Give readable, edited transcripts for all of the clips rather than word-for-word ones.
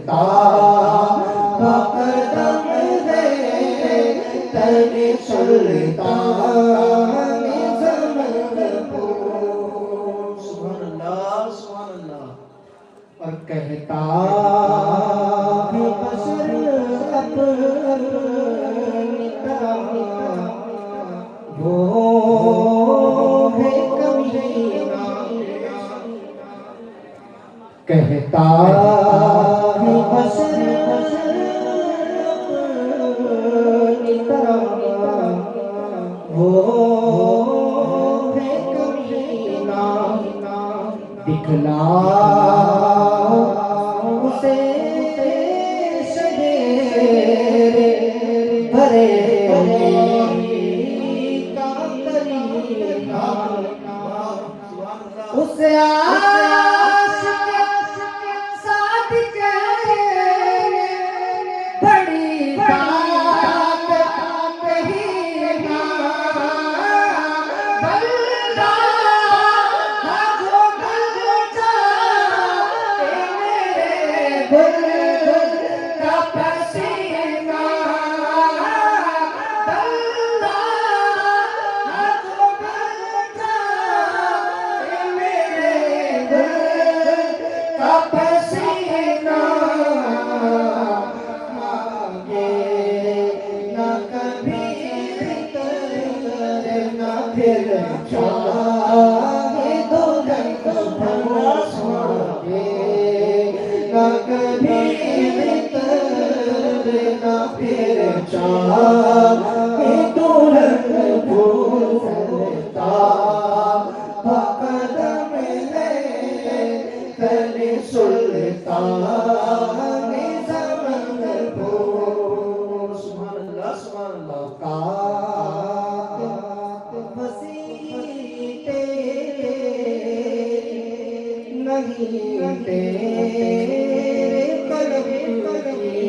سلطان بقدم ہے تن سلطان سبحان اللہ سبحان اللہ. اور کہتا ہے بشر اپنی طرح وہ ہے کمینہ. کہتا ہے بشر اپنی طرح وہ ہے کمینہ. دکھلا اسے شہر بریلی کا کرینہ. اسے عاشق صادق بڑی بات کہی نا. بندہ جو بن جائے میرے دل کا پسینہ. بندہ جو بن جائے میرے دل کا پسینہ. مانگے نہ کبھی نہ پھر چاہے دولت بھر. مانگے نہ کبھی نہ پھر چاہے دولت بھولتا. بقدم ہے تن سلطان زمن پور. سبحان اللہ سبحان اللہ. اوقات وسیع تیری نہیں تیرے قلم کی.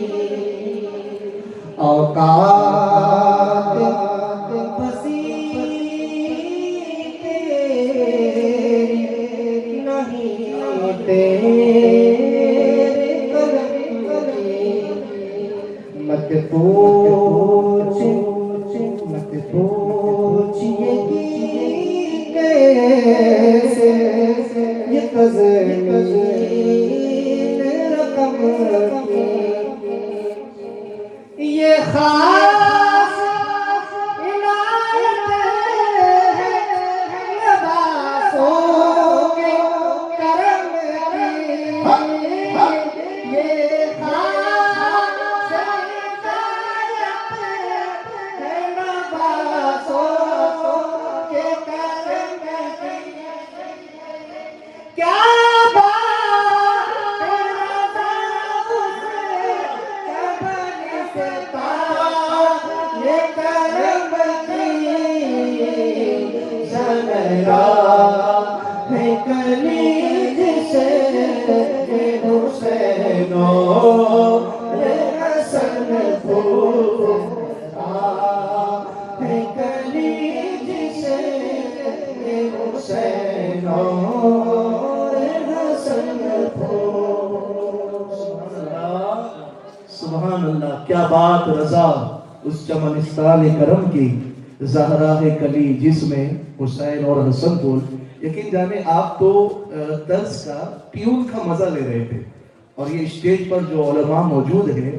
اوقات وسیع تیری نہیں تیرے قلم کی. مت پوچھ یہ کہ کیسے یہ تزمین رقم کی. یہ خاص عنایت ہے لباسوں کے کرم کی. یہ خاص عنایت ہے لباسوں کے کرم کی. کیا سبحان اللہ. کیا بات رضا اس چمنستان کرم کی. زہرا ہے کلی جس میں حسین اور حسن پھول. یقین جانے آپ تو طرز کا ٹیون کا مزہ لے رہے تھے اور یہ اسٹیج پر جو علماء موجود ہیں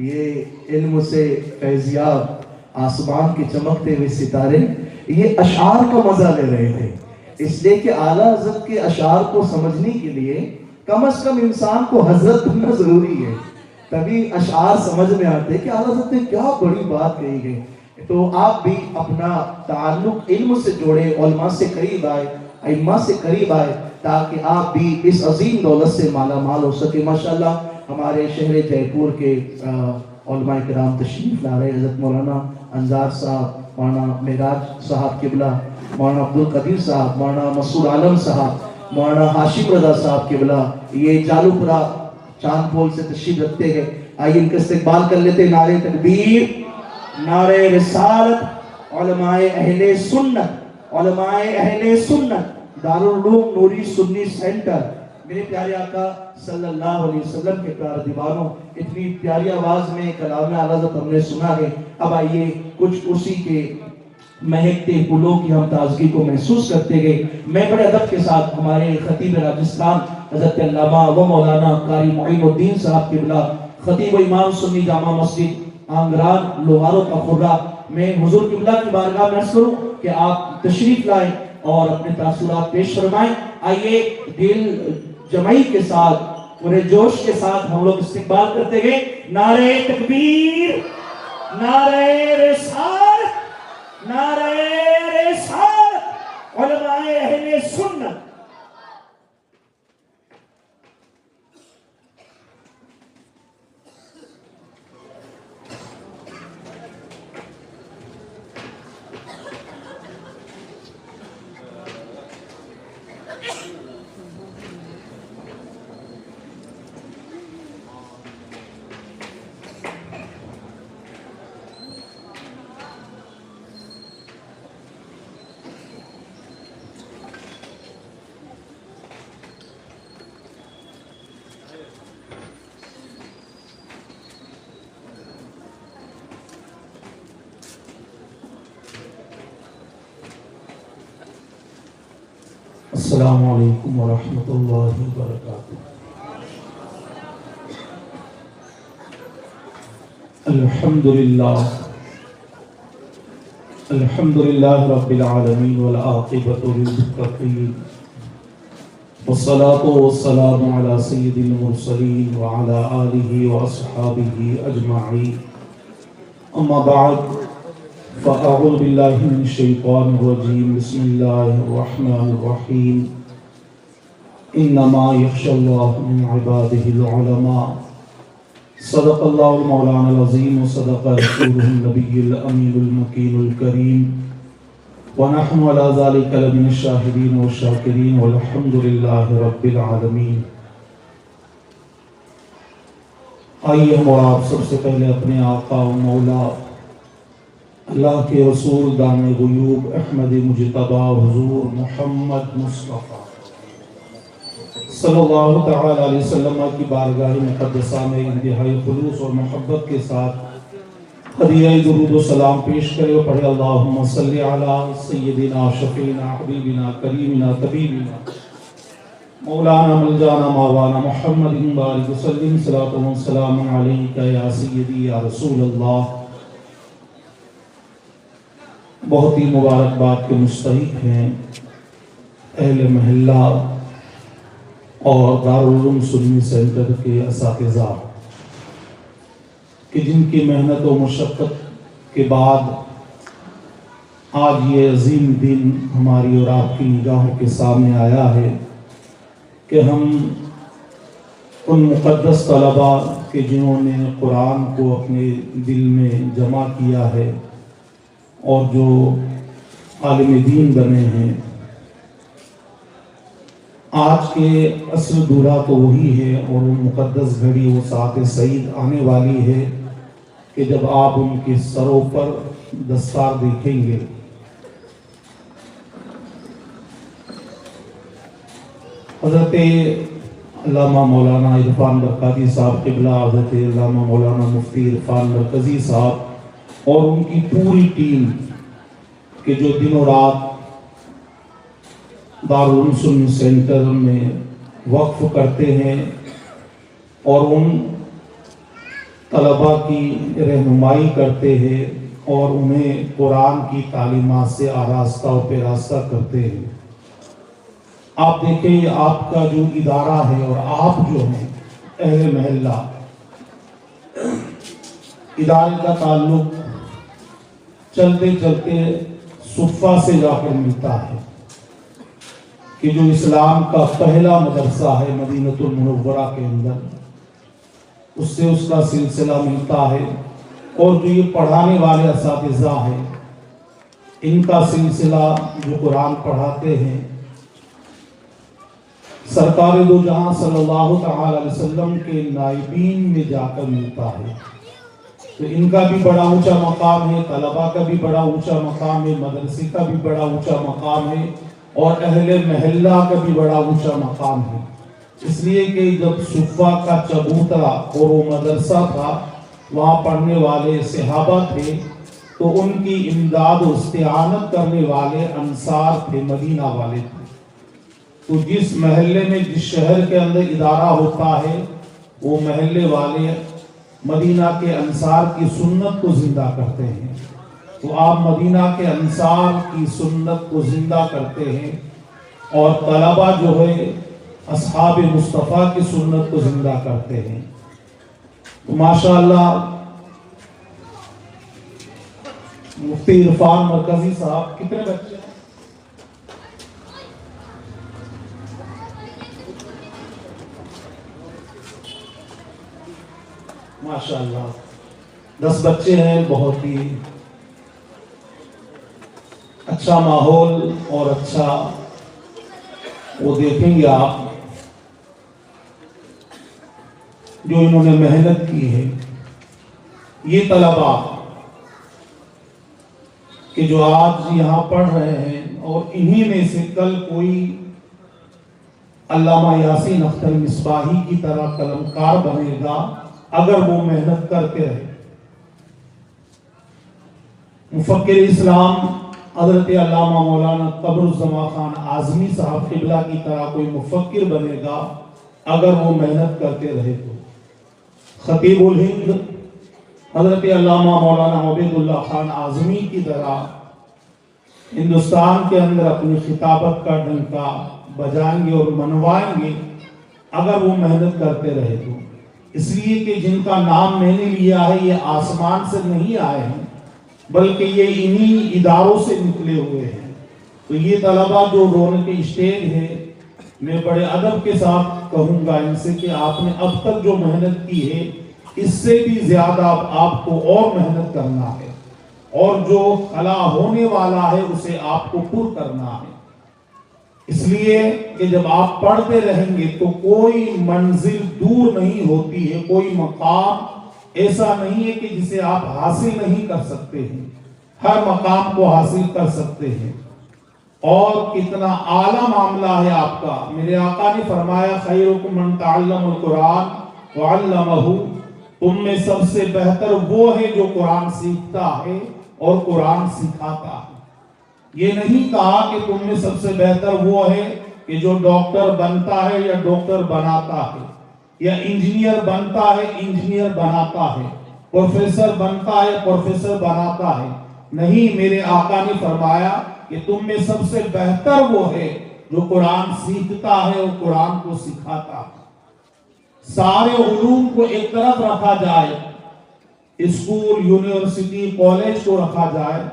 یہ علم سے فیضیاب آسمان کے چمکتے ہوئے ستارے یہ اشعار کا مزہ لے رہے تھے. اس لیے کہ اعلیٰ حضرت کے اشعار کو سمجھنے کے لیے کم از کم انسان کو حضرت بننا ضروری ہے. تبھی اشعار سمجھ میں آتے کہ اعلیٰ حضرت نے کیا بڑی بات کہی گئی. تو آپ بھی اپنا تعلق علم سے جوڑے, علماء سے قریب آئے, ائمہ سے قریب آئے, تاکہ آپ بھی اس عظیم دولت سے مالا مال ہو سکے. ماشاءاللہ ہمارے شہر جے پور کے علماء کرام تشریف لا رہے. حضرت مولانا انصار صاحب, مولانا معراج صاحب قبلہ, مولانا عبدالقدیر صاحب, مولانا مسعود عالم صاحب, مولانا ہاشم رضا صاحب قبلہ یہ جالو پورا چاند پول سے تشریف رکھتے ہیں. آئیے ان کا استقبال کر لیتے ہیں. نعرہ تکبیر, نعرہ رسالت. علماء اہل سنت, علماء اہل سنت, دارالعلوم نوری سنی سینٹر میرے پیارے آقا صلی اللہ علیہ وسلم کے پیارے دیوانوں، اتنی پیاری آواز میں کلام اعلیٰ حضرت ہم نے سنا ہے. اب آئیے کچھ اسی کے مہکتے پھولوں کی ہم تازگی کو محسوس کرتے گئے. میں بڑے ادب کے ساتھ ہمارے خطیب راجستھان حضرت علامہ و مولانا قاری معین الدین صاحب قبلہ، خطیب و امام سنی جامع مسجد آنگران لوہاروں کا خرہ، میں حضور قبلہ کی بارگاہ میں عرض کروں کہ آپ تشریف لائیں اور اپنے تاثرات پیش فرمائیں. آئیے دل جمعی کے ساتھ، پورے جوش کے ساتھ ہم لوگ استقبال کرتے گئے. نعرہ تکبیر، نعرہ رسالت، نعرہ رسالت، علماء اہل سنت. السلام علیکم ورحمۃ اللہ وبرکاتہ. الحمدللہ رب العالمین والعاقبۃ للمتقین والصلاة والسلام علی سید المرسلین وعلی آلہ واصحابہ اجمعین. اما بعد فأعوذ باللہ من الشیطان الرجیم. بسم اللہ الرحمن الرحیم. انما یخشی اللہ من عبادہ العلماء. صدق اللہ المولانا العظیم وصدق رسولہ النبی الامین المکین الکریم ونحن علی ذلک لمن الشاہدین والشاکرین والحمد للہ رب العالمین. آئیے ہم اور آپ سب سے پہلے اپنے آقا و مولا اللہ کے رسول دامِ غیوب احمد مجتبی حضور محمد مصطفیٰ صلی اللہ تعالی علیہ وسلم کی بارگاہ مقدسہ میں انتہائی خلوص اور محبت کے ساتھ ہدیہ درود و سلام پیش کرے اور پڑھے اللہم صلی علی سیدنا شفینا حبیبنا کریمنا طبیبنا مولانا ملجانا ماوانا محمد بارک وسلم صلاۃ و سلام علیکہ یا سیدی یا رسول اللہ. بہت ہی مبارکباد کے مستحق ہیں اہل محلہ اور دارالعلوم سنی سینٹر کے اساتذہ کہ جن کی محنت و مشقت کے بعد آج یہ عظیم دن ہماری اور آپ کی نگاہوں کے سامنے آیا ہے کہ ہم ان مقدس طلباء کے جنہوں نے قرآن کو اپنے دل میں جمع کیا ہے اور جو عالم دین بنے ہیں، آج کے عصر دورہ تو وہی ہے اور وہ مقدس گھڑی وہ ساعت سعید آنے والی ہے کہ جب آپ ان کے سروں پر دستار دیکھیں گے. حضرت علامہ مولانا عرفان برکاتی صاحب قبلہ، حضرت علامہ مولانا مفتی عرفان مرکزی صاحب اور ان کی پوری ٹیم کہ جو دن و رات دارالعلوم سنی سینٹر میں وقف کرتے ہیں اور ان طلباء کی رہنمائی کرتے ہیں اور انہیں قرآن کی تعلیمات سے آراستہ و پیراستہ کرتے ہیں. آپ دیکھیں آپ کا جو ادارہ ہے اور آپ جو ہیں اہل محلہ، ادارے کا تعلق چلتے چلتے صفہ سے جا کر ملتا ہے کہ جو اسلام کا پہلا مدرسہ ہے مدینہ المنورہ کے اندر، اس سے اس کا سلسلہ ملتا ہے، اور جو یہ پڑھانے والے اساتذہ ہیں ان کا سلسلہ جو قرآن پڑھاتے ہیں سرکار دو جہاں صلی اللہ تعالی علیہ وسلم کے نائبین میں جا کر ملتا ہے. تو ان کا بھی بڑا اونچا مقام ہے، طلباء کا بھی بڑا اونچا مقام ہے، مدرسے کا بھی بڑا اونچا مقام ہے، اور اہل محلہ کا بھی بڑا اونچا مقام ہے. اس لیے کہ جب صفہ کا چبوترا اور وہ مدرسہ تھا، وہاں پڑھنے والے صحابہ تھے، تو ان کی امداد و استعانت کرنے والے انصار تھے، مدینہ والے تھے۔ تو جس محلے میں، جس شہر کے اندر ادارہ ہوتا ہے، وہ محلے والے مدینہ کے انصار کی سنت کو زندہ کرتے ہیں۔ تو آپ مدینہ کے انصار کی سنت کو زندہ کرتے ہیں، اور طلبہ جو ہے اصحاب مصطفیٰ کی سنت کو زندہ کرتے ہیں۔ تو ماشاءاللہ مفتی عرفان مرکزی صاحب، کتنے بچے ہیں؟ ماشاءاللہ 10 بچے ہیں۔ بہت ہی اچھا ماحول اور اچھا وہ دیکھیں گے آپ جو انہوں نے محنت کی ہے۔ یہ طلبہ کہ جو آج یہاں پڑھ رہے ہیں، اور انہی میں سے کل کوئی علامہ یاسین اختر مصباحی کی طرح قلمکار بنے گا اگر وہ محنت کرتے رہے۔ مفکر اسلام حضرت علامہ مولانا قمر الزمان خان اعظمی صاحب قبلہ کی طرح کوئی مفکر بنے گا اگر وہ محنت کرتے رہے تو۔ خطیب الہند حضرت علامہ مولانا عبید اللہ خان اعظمی کی طرح ہندوستان کے اندر اپنی خطابت کا ڈنکا بجائیں گے اور منوائیں گے اگر وہ محنت کرتے رہے تو۔ اس لیے کہ جن کا نام میں نے لیا ہے یہ آسمان سے نہیں آئے ہیں، بلکہ یہ انہی اداروں سے نکلے ہوئے ہیں۔ تو یہ طلبہ جو رونق اسٹیج ہے، میں بڑے ادب کے ساتھ کہوں گا ان سے کہ آپ نے اب تک جو محنت کی ہے اس سے بھی زیادہ آپ کو اور محنت کرنا ہے، اور جو خلا ہونے والا ہے اسے آپ کو پر کرنا ہے۔ اس لیے کہ جب آپ پڑھتے رہیں گے تو کوئی منزل دور نہیں ہوتی ہے، کوئی مقام ایسا نہیں ہے کہ جسے آپ حاصل نہیں کر سکتے ہیں، ہر مقام کو حاصل کر سکتے ہیں۔ اور کتنا اعلیٰ معاملہ ہے آپ کا۔ میرے آقا نے فرمایا خیرکم من تعلم القرآن وعلمہ، تم میں سب سے بہتر وہ ہے جو قرآن سیکھتا ہے اور قرآن سکھاتا ہے۔ یہ نہیں کہا کہ تم میں سب سے بہتر وہ ہے کہ جو ڈاکٹر بنتا ہے یا ڈاکٹر بناتا ہے، یا انجینئر بنتا ہے انجینئر بناتا ہے، پروفیسر بنتا ہے پروفیسر بناتا ہے۔ نہیں، میرے آقا نے فرمایا کہ تم میں سب سے بہتر وہ ہے جو قرآن سیکھتا ہے اور قرآن کو سکھاتا ہے۔ سارے علوم کو ایک طرف رکھا جائے، اسکول، یونیورسٹی، کالج کو رکھا جائے،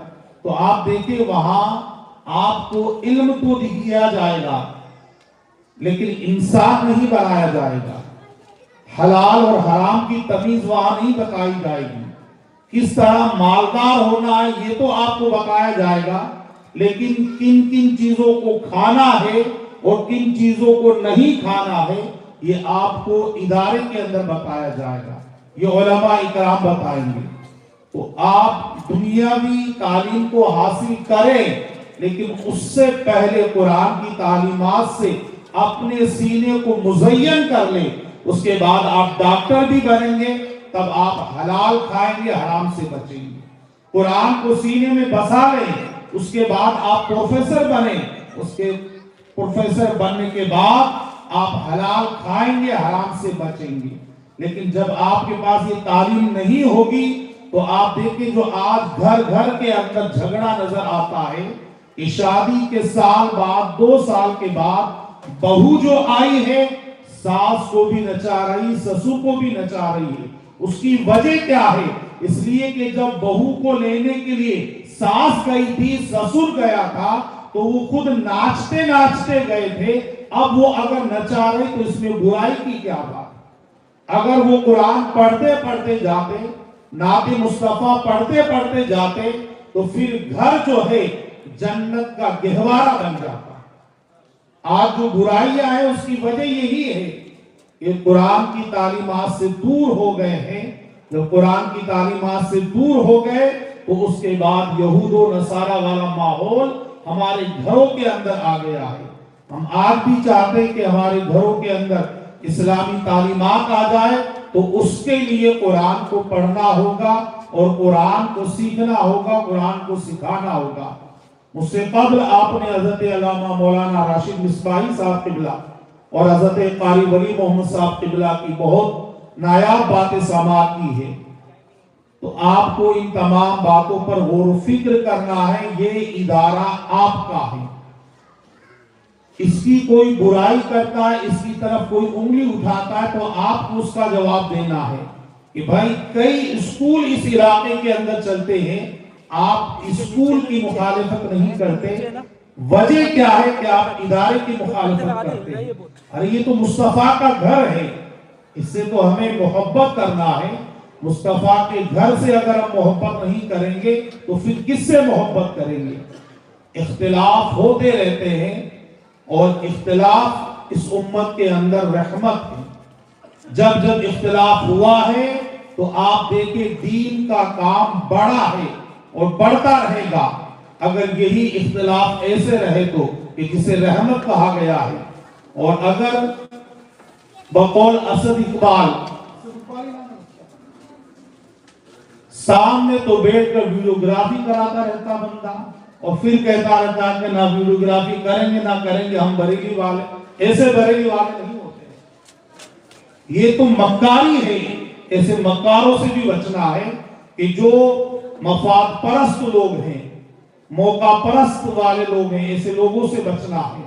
تو آپ دیکھیں وہاں آپ کو علم تو دیا جائے گا لیکن انسان نہیں بنایا جائے گا۔ حلال اور حرام کی تمیز وہاں نہیں بتائی جائے گی، کس طرح مالدار ہونا ہے یہ تو آپ کو بتایا جائے گا، لیکن کن کن چیزوں کو کھانا ہے اور کن چیزوں کو نہیں کھانا ہے یہ آپ کو ادارے کے اندر بتایا جائے گا، یہ علماء اکرام بتائیں گے۔ تو آپ دنیاوی تعلیم کو حاصل کریں، لیکن اس سے پہلے قرآن کی تعلیمات سے اپنے سینے کو مزین کر لیں۔ اس کے بعد آپ ڈاکٹر بھی بنیں گے، تب آپ حلال کھائیں گے، حرام سے بچیں گے۔ قرآن کو سینے میں بسا لیں، اس کے بعد آپ پروفیسر بنیں، اس کے پروفیسر بننے کے بعد آپ حلال کھائیں گے، حرام سے بچیں گے۔ لیکن جب آپ کے پاس یہ تعلیم نہیں ہوگی تو آپ دیکھیں جو آج گھر گھر کے اندر جھگڑا نظر آتا ہے کہ شادی کے سال بعد، 2 سال کے بعد بہو جو آئی ہے ساس کو بھی نچا رہی، سسر کو بھی نچا رہی ہے۔ اس کی وجہ کیا ہے؟ اس لیے کہ جب بہو کو لینے کے لیے ساس گئی تھی، سسر گیا تھا، تو وہ خود ناچتے ناچتے گئے تھے۔ اب وہ اگر نچا رہے تو اس میں برائی کی کیا بات؟ اگر وہ قرآن پڑھتے پڑھتے جاتے، نعت مصطفیٰ پڑھتے پڑھتے جاتے، تو پھر گھر جو ہے جنت کا گہوارہ بن جاتا۔ آج جو برائیاں ہیں اس کی وجہ یہی ہے کہ قرآن کی تعلیمات سے دور ہو گئے ہیں۔ جب قرآن کی تعلیمات سے دور ہو گئے تو اس کے بعد یہود و نصارہ والا ماحول ہمارے گھروں کے اندر آ گیا ہے۔ ہم آج بھی چاہتے ہیں کہ ہمارے گھروں کے اندر اسلامی تعلیمات آ جائے، تو اس کے لیے قرآن کو پڑھنا ہوگا اور قرآن کو سیکھنا ہوگا، قرآن کو سکھانا ہوگا۔ مجھ سے قبل آپ نے حضرت علامہ مولانا راشد مصباحی صاحب قبلہ اور حضرت قاری ولی محمد صاحب قبلہ کی بہت نایاب باتیں سماعت کی ہے، تو آپ کو ان تمام باتوں پر غور و فکر کرنا ہے۔ یہ ادارہ آپ کا ہے، اس کی کوئی برائی کرتا ہے، اس کی طرف کوئی انگلی اٹھاتا ہے تو آپ کو اس کا جواب دینا ہے کہ بھائی کئی اسکول اس علاقے کے اندر چلتے ہیں، آپ اسکول کی مخالفت نہیں کرتے، وجہ کیا ہے کہ آپ ادارے کی مخالفت کرتے ہیں؟ ارے یہ تو مصطفیٰ کا گھر ہے، اس سے تو ہمیں محبت کرنا ہے۔ مصطفیٰ کے گھر سے اگر ہم محبت نہیں کریں گے تو پھر کس سے محبت کریں گے؟ اختلاف ہوتے رہتے ہیں، اور اختلاف اس امت کے اندر رحمت ہے۔ جب جب اختلاف ہوا ہے تو آپ دیکھیں دین کا کام بڑا ہے اور بڑھتا رہے گا، اگر یہی اختلاف ایسے رہے تو کہ جسے رحمت کہا گیا ہے۔ اور اگر بقول اسد اقبال سامنے تو بیٹھ کر ویڈیوگرافی کراتا رہتا بندہ، اور پھر کہتا رہتا ہے کہ نہ ویڈیوگرافی کریں گے نہ کریں گے، ہم بریلی والے، ایسے بریلی والے نہیں ہوتے۔ یہ تو مکاری ہے، ایسے مکاروں سے بھی بچنا ہے کہ جو مفاد پرست لوگ ہیں، موقع پرست والے لوگ ہیں، ایسے لوگوں سے بچنا ہے۔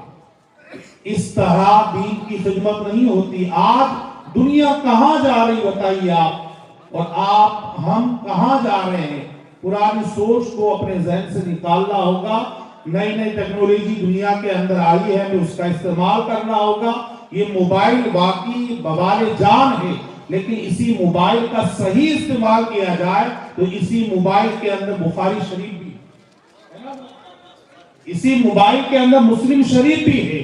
اس طرح دین کی خدمت نہیں ہوتی۔ آج دنیا کہاں جا رہی بتائیے آپ، اور ہم کہاں جا رہے ہیں؟ پرانی سوچ کو اپنے ذہن سے نکالنا ہوگا۔ نئی نئی ٹیکنالوجی دنیا کے اندر آئی ہے، ہمیں اس کا استعمال کرنا ہوگا۔ یہ موبائل واقعی بوال جان ہے، لیکن اسی موبائل کا صحیح استعمال کیا جائے تو اسی موبائل کے اندر بخاری شریف بھی ہے، اسی موبائل کے اندر مسلم شریف بھی ہے،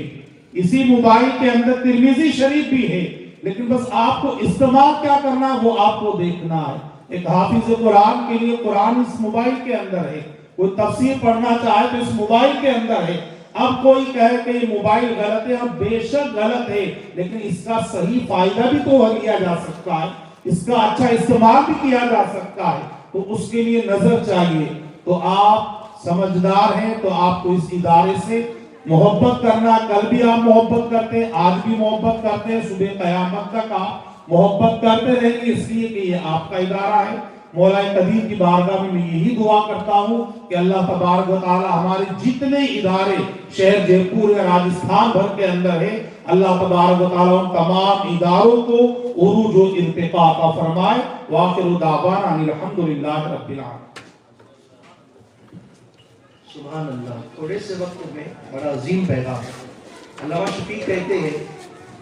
اسی موبائل کے اندر ترمذی شریف بھی ہے، لیکن بس آپ کو استعمال کیا کرنا ہے وہ آپ کو دیکھنا ہے۔ ایک حافظ قرآن کے لیے قرآن اس موبائل کے اندر ہے، کوئی تفسیر پڑھنا چاہے تو اس موبائل کے اندر ہے۔ اب کوئی کہے کہ یہ موبائل غلط ہے، اب بے شک غلط ہے، لیکن اس کا صحیح فائدہ بھی تو لیا جا سکتا ہے، اس کا اچھا استعمال بھی کیا جا سکتا ہے، تو اس کے لیے نظر چاہیے۔ تو آپ سمجھدار ہیں تو آپ کو اس ادارے سے محبت کرنا، کل بھی آپ محبت کرتے ہیں، آج بھی محبت کرتے ہیں، صبح قیامت تک آپ محبت کرتے رہیں گے، اس لیے کہ یہ آپ کا ادارہ ہے۔ مولا قدیر کی بارگاہ میں یہی دعا کرتا ہوں کہ اللہ تبارک و تعالی ہمارے جتنے ادارے شہر جے پور یا راجستھان بھر کے اندر ہے، اللہ تبارک و تعالی ان تمام اداروں کو عروج و ارتقاء عطا فرمائے۔ وآخر دعوانا ان الحمدللہ رب العالمین۔ سبحان اللہ۔ تھوڑے سے وقت میں بڑا عظیم پیغام۔ علامہ شفیع کہتے ہیں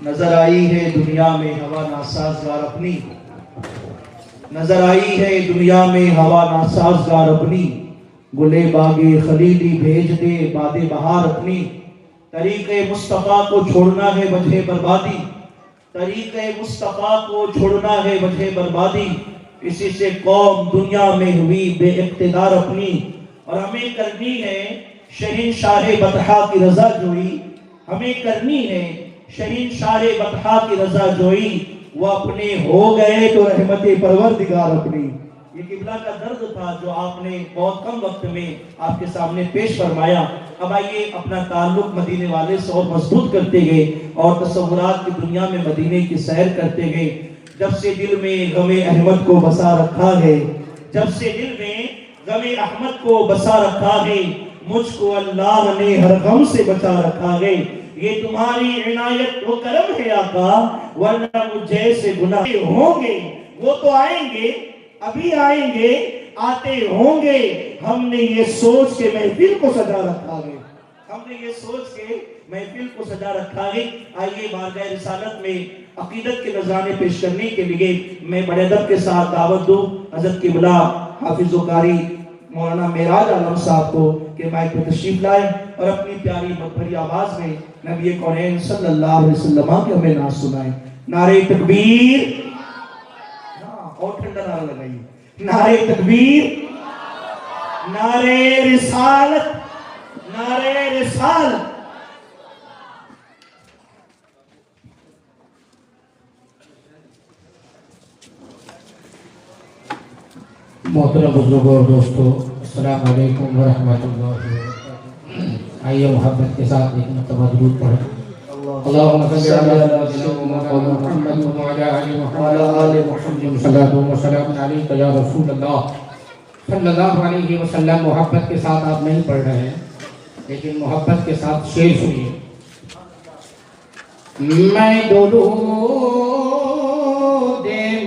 نظر آئی ہے دنیا میں ہوا ناسازگار اپنی، نظر آئی ہے دنیا میں ہوا ناسازگار اپنی، گلے باغے خلیلی بھیج دے باد بہار اپنی، طریق مصطفیٰ کو چھوڑنا ہے وجہ بربادی، طریق مصطفیٰ کو چھوڑنا ہے وجہ بربادی، اسی سے قوم دنیا میں ہوئی بے اقتدار اپنی، اور ہمیں کرنی ہے شہنشاہ بطحا کی رضا جوئی، ہمیں کرنی ہے شہنشاہ بطحا کی رضا جوئی، وہ اپنے ہو گئے تو رحمت پروردگار اپنی۔ یہ قبلہ کا درد تھا جو آپ نے بہت کم وقت میں آپ کے سامنے پیش فرمایا۔ اب آئیے اپنا تعلق مدینے والے سے اور مضبوط کرتے گئے اور تصورات کی دنیا میں مدینے کی سیر کرتے گئے۔ جب سے دل میں غم احمد کو بسا رکھا ہے، جب سے دل میں غم احمد کو بسا رکھا ہے، مجھ کو اللہ نے ہر غم سے بچا رکھا ہے۔ یہ تمہاری عنایت و کرم ہے آقا، ورنہ مجھ جیسے گناہ ہوں گے، وہ تو آئیں گے، ابھی آئیں گے، آتے ہوں گے۔ ہم نے یہ سوچ کے محفل کو سجا رکھا ہے، ہم نے یہ سوچ کے محفل کو سجا رکھا ہے۔ آئیے بارگاہ رسالت میں عقیدت کے نذرانے پیش کرنے کے لیے میں بڑے ادب کے ساتھ دعوت دوں حضرت قبلہ حافظ و قاری مولانا معراج عالم صاحب کو کہ مائک پہ تشریف لائیں اور اپنی پیاری مدبھری آواز میں نبی کونین صلی اللہ علیہ وسلم کے ہمیں نعت سنائیں۔ نعرہ تکبیر، اور ٹھنڈا نعرہ لگائیے، نعرہ تکبیر، نعرہ رسالت، نعرہ رسالت۔ محترم بزرگوں اور دوستو، السلام علیکم ورحمۃ اللہ وبرکاتہ۔ آئیے محبت کے ساتھ ایک مرتبہ درود پڑھیں۔ اللہم صلی علی سیدنا محمد وعلی آل محمد صلاۃ و سلام علیک یا رسول اللہ صلی اللہ علیہ وسلم۔ محبت کے ساتھ آپ نہیں پڑھ رہے ہیں لیکن محبت کے ساتھ شعر سنیے۔ میں درود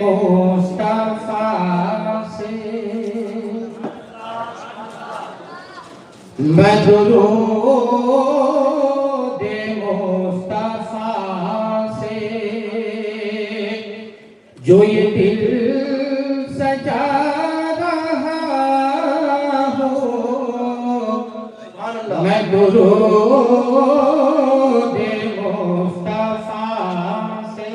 مصطفیٰ میں درود مصطفیٰ سے جو یہ دل سجا رہا ہوں، میں درود مصطفیٰ سے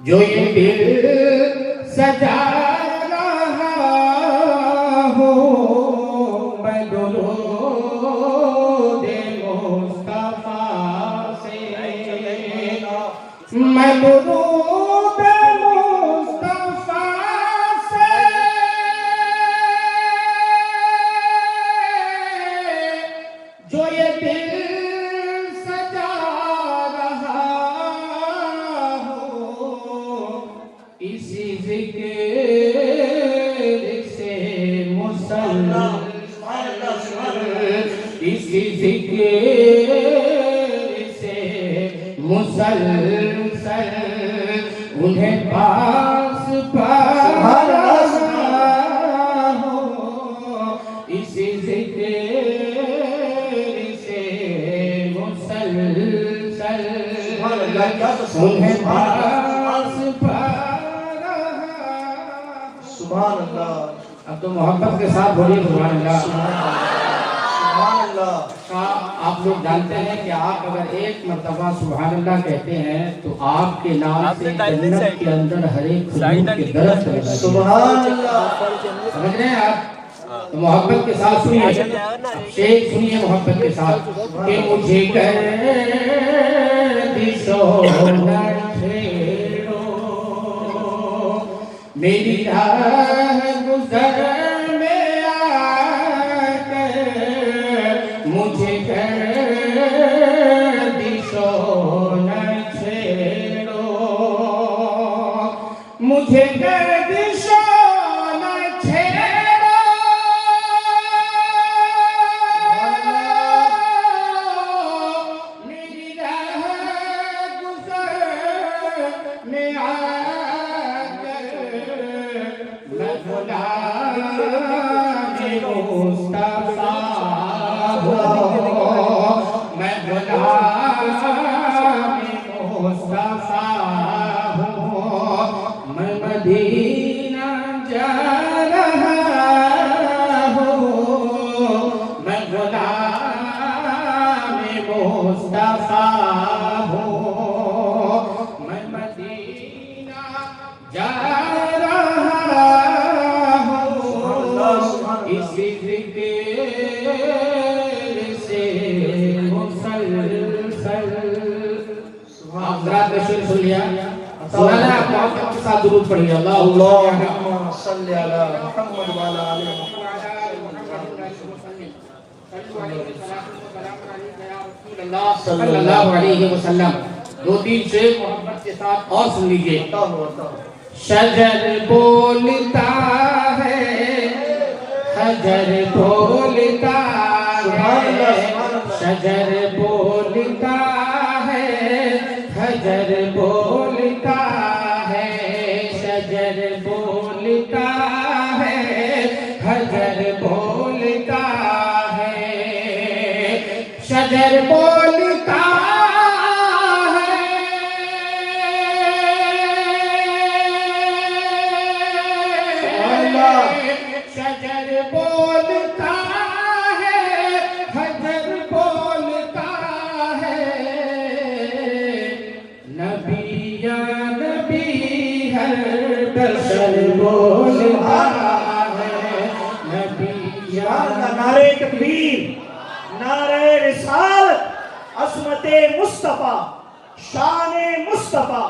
جو یہ دل سجا میں درود مصطفیٰ سے جو یہ دل سجا رہا ہوں، اسی ذکر سے مسلسل، اسی ذکر سے مسلسل انہیں پاس پا رہا ہوں، اسی ذکر سے مسلسل انہیں پاس پا رہا۔ سبحان اللہ۔ اب تو محبت کے ساتھ بولیے سبحان اللہ۔ سبحان اللہ۔ آپ لوگ جانتے ہیں کہ آپ اگر ایک مرتبہ سبحان اللہ کہتے ہیں تو آپ کے نام سے جنت کے اندر ہر ایک کھجور کے درخت لگا ہے۔ سبحان اللہ۔ سمجھ رہے ہیں آپ؟ تو محبت کے ساتھ سنیے، شیخ سنیے محبت کے ساتھ کہ مجھے گردشوں نہ چھیڑو، میری راہ گزر میں آ کر مجھے گردشوں نہ چھیڑو، مجھے گردشوں نہ چھیڑو، میری راہ گزر میں آ کر میں غلام مصطفیٰ ہوں، میں غلام مصطفیٰ ہوں، میں مدینہ جا رہا ہوں، میں غلام مصطفیٰ ہوں، میں مدینہ جا رہا ہوں، اسی ذکر سے مسلسل۔ آپ ذرا شعر سن لیا، سنانا ہے آپ محبت کے ساتھ درود پڑھیے۔ اللہم صلی علی محمد وعلی آل محمد صلی اللہ علیہ وسلم۔ دو تین شعر محبت کے ساتھ اور سن لیجئے۔ شجر بولتا ہے، حجر بولتا ہے، شجر بولتا ہے، حجر بولتا ہے، شجر بولتا ہے، حجر بولتا ہے، شجر بولتا شجر بولتا ہے، حجر بولتا ہے، نبی یا نبی ہر بشر بولتا ہے، نبی یا نعرہ تکبیر، نعرہ رسالت، عظمت مصطفیٰ، شان مصطفیٰ۔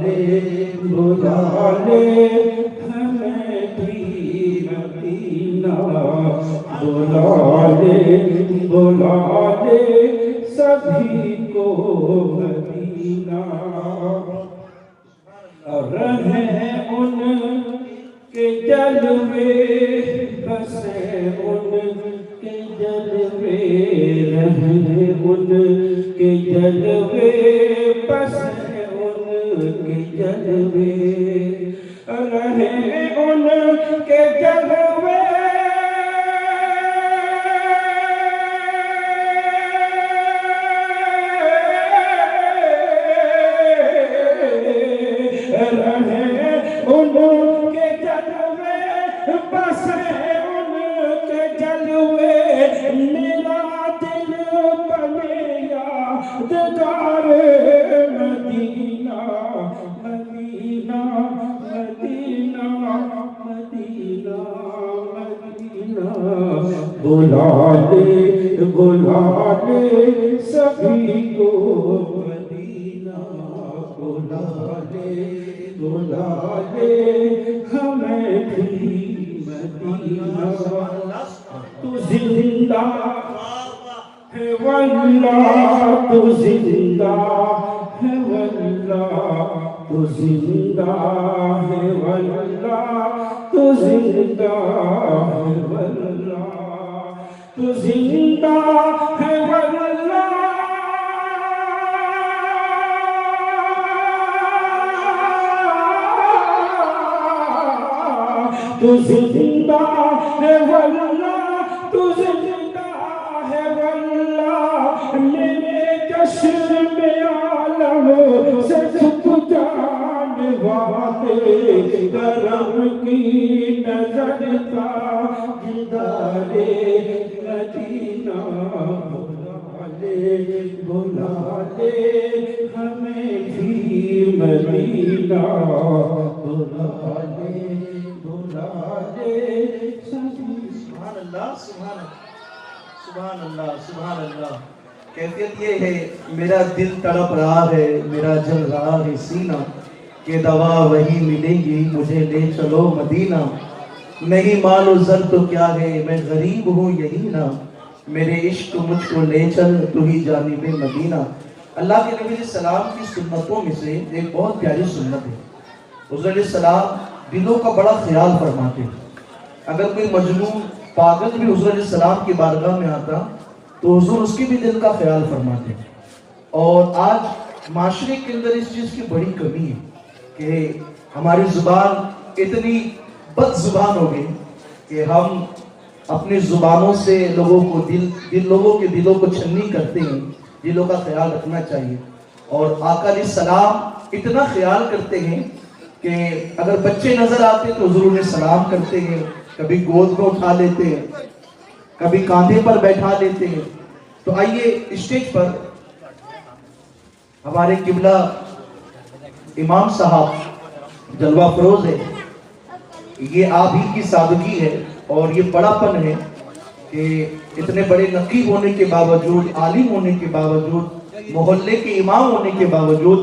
لے بلا لے ہمیں بھی مدینہ، بلا لے سبھی کو مدینہ، رہیں ان کے جلوے بسیں ان کے جلوے، رہیں ان کے جلوے بسیں ان کے جلوے، رہیں ان کے جلوے بلا لے سبھی کو مدینہ، بلا لے ہمیں بھی مدینہ، تو زندہ ہے واللہ، تو زندہ ہے واللہ، تو زندہ ہے واللہ، تو زندہ ہے واللہ، تو زندہ ہے واللہ، تو زندہ ہے واللہ، تو زندہ ہے واللہ، میرے جشن میں عالم سے چھپ جانے والے کرم کی نظر کا دیدارے مدینہ، بلا لے ہمیں بھی مدینہ، بلا لے سبحان اللہ، سبحان اللہ، سبحان اللہ، سبحان اللہ۔ کیفیت یہ ہے، میرا دل تڑپ رہا ہے، میرا جل رہا ہے سینہ، کہ دوا وہی ملے گی مجھے لے چلو مدینہ، نہیں مال و زر تو کیا ہے میں غریب ہوں یہی نا، میرے عشق مجھ کو لے چل تو ہی جانب مدینہ۔ اللہ کے نبی علیہ السلام کی سنتوں میں سے ایک بہت پیاری سنت ہے، حضور علیہ السلام دلوں کا بڑا خیال فرماتے ہیں۔ اگر کوئی مجنون پاگل بھی حضور علیہ السلام کی بارگاہ میں آتا تو حضور اس کی بھی دل کا خیال فرماتے ہیں۔ اور آج معاشرے کے اندر اس چیز کی بڑی کمی ہے کہ ہماری زبان اتنی بد زبان ہو گئی کہ ہم اپنی زبانوں سے لوگوں کے دلوں کو چھنی کرتے ہیں۔ دلوں کا خیال رکھنا چاہیے، اور آقا علیہ السلام اتنا خیال کرتے ہیں کہ اگر بچے نظر آتے تو حضور انہیں سلام کرتے ہیں، کبھی گود میں اٹھا لیتے ہیں، کبھی کاندھے پر بیٹھا لیتے ہیں۔ تو آئیے اسٹیج پر ہمارے قبلہ امام صاحب جلوہ فروز ہے، یہ آپ ہی کی سادگی ہے اور یہ بڑا پن ہے کہ اتنے بڑے نقیب ہونے کے باوجود، عالم ہونے کے باوجود، محلے کے امام ہونے کے باوجود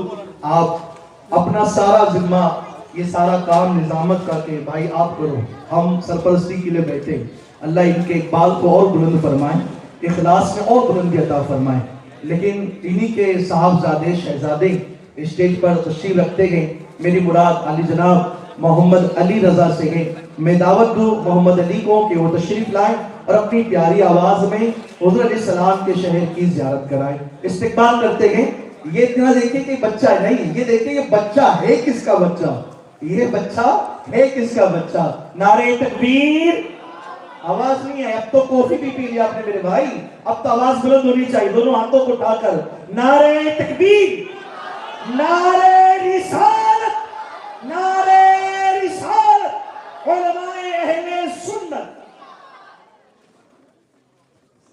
آپ اپنا سارا ذمہ، یہ سارا کام نظامت کا کہ بھائی آپ کرو، ہم سرپرستی کے لیے بیٹھے۔ اللہ ان کے اقبال کو اور بلند فرمائیں، اخلاص میں اور بلندی عطا فرمائیں۔ لیکن انہی کے صاحبزادے شہزادے اسٹیج پر تشریف رکھتے گئے، میری مراد علی جناب محمد علی رضا سے ہے۔ میں دعوت دوں محمد علی کو کہ وہ تشریف لائیں اور اپنی پیاری آواز میں حضور علیہ السلام کے شہر کی زیارت کرائیں۔ استقبال کرتے گئے، یہ اتنا دیکھیں کہ بچہ نہیں، یہ دیکھیں یہ بچہ ہے کس کا بچہ، یہ بچہ ہے کس کا بچہ۔ نعرہ تکبیر، آواز نہیں ہے، اب تو کافی بھی پی لیا آپ نے میرے بھائی، اب تو آواز بلند ہونی چاہیے، دونوں ہاتھوں کو اٹھا کر نعرہ تکبیر، نعرہ رسالت، نعرہ رسالت، علماء اہل سنت۔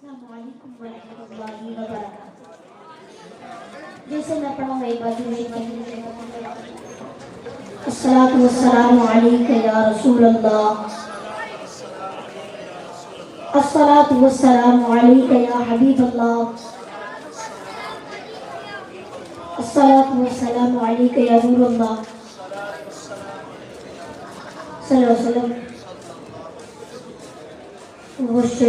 السلام علیکم ورحمۃ اللہ وبرکاتہ۔ جیسے میں پڑھوں ایک بار الصلاۃ والسلام علیک یا رسول اللہ، الصلاۃ والسلام علیک یا حبیب اللہ، الصلاة والسلام عليك يا نور الله صلى الله عليه وسلم عشق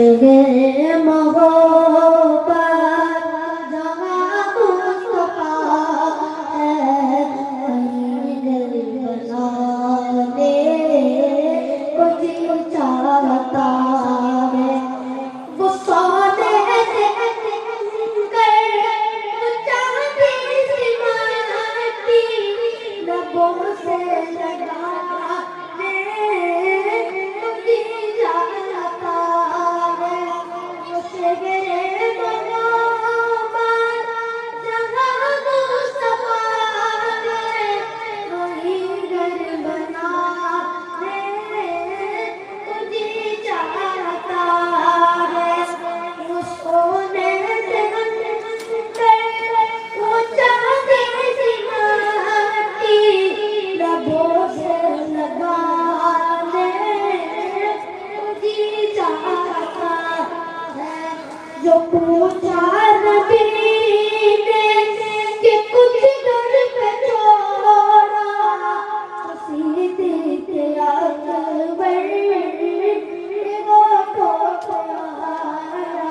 محبت جہاں مصطفیٰ ہے وہیں دل بنانے کو جی چاہتا ہے وہ سونے سے جو پوچھا نبی نے کہ کچھ در پہ چھوڑا سیدھے کے اکبر وہ پوچھایا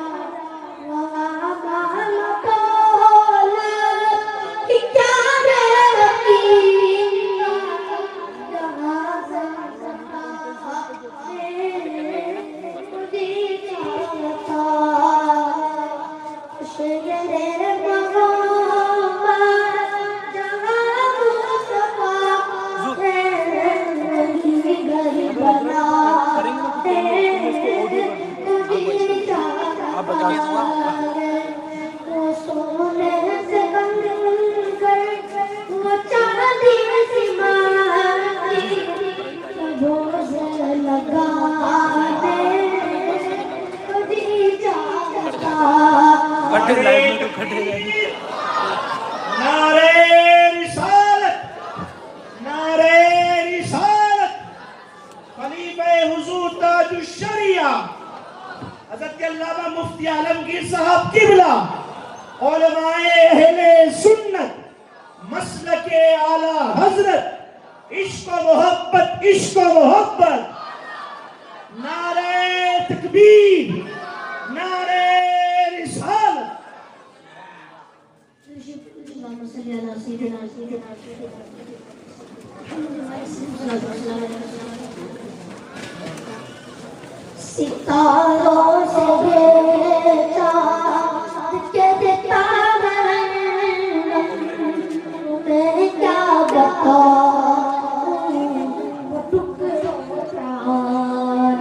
وہاں مالا تولا کہ کیا رہتی جہاں سے تجھے چاہتا نعرے رسالت خلیفہ حضور تاج الشریعہ حضرت علامہ مفتی عالمگیر صاحب قبلہ علماء اہل سنت مسلک اعلیٰ حضرت عشق و محبت نعرے تکبیر نعرے رسالت اللهم صل على سيدنا ستاروں سے چاند کے تارے میں کیا بتاؤں وہ ٹکڑوں پران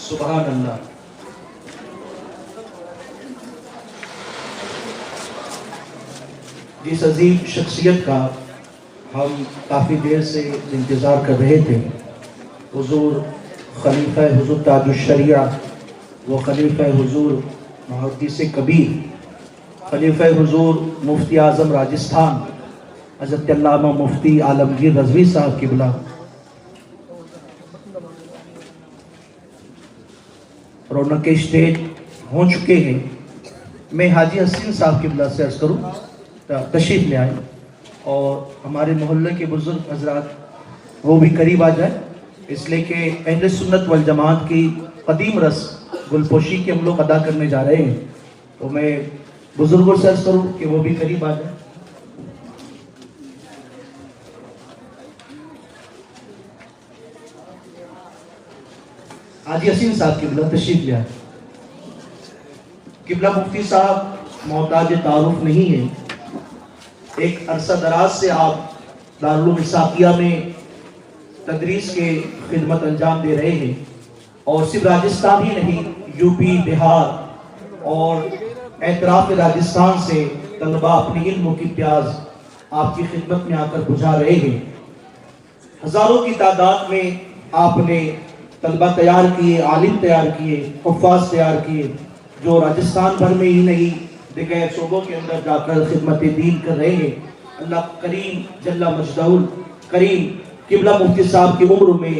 سبحان اللہ. جس عظیم شخصیت کا ہم کافی دیر سے انتظار کر رہے تھے، حضور خلیفہ حضور تاج الشریعہ و خلیفہ حضور محدث کبیر خلیفہ حضور مفتی اعظم راجستھان حضرت علامہ مفتی عالمگیر رضوی صاحب قبلہ رونق اسٹیج ہو چکے ہیں. میں حاجی حسین صاحب قبلہ سے عرض کروں تشریف لے آئیں اور ہمارے محلے کے بزرگ حضرات وہ بھی قریب آ جائیں، اس لیے کہ اہل سنت والجماعت کی قدیم رسم گلپوشی کے ہم لوگ ادا کرنے جا رہے ہیں، تو میں بزرگوں سے عرض کروں کہ وہ بھی قریب آ جائیں. حاجی حسین صاحب قبلہ تشریف لے آئے. قبلہ مفتی صاحب محتاج تعارف نہیں ہے. ایک عرصہ دراز سے آپ دارالعلوم اسحاقیہ میں تدریس کے خدمت انجام دے رہے ہیں، اور صرف راجستھان ہی نہیں، یو پی، بہار اور اطراف راجستھان سے طلبہ اپنی علم کی پیاز آپ کی خدمت میں آ کر بجھا رہے ہیں. ہزاروں کی تعداد میں آپ نے طلبہ تیار کیے، عالم تیار کیے، حفاظ تیار کیے، جو راجستھان بھر میں ہی نہیں دیگر صوبوں کے اندر جا کر خدمت دین کر رہے ہیں. اللہ کریم جل مجدہ کریم قبلہ مفتی صاحب کی عمر میں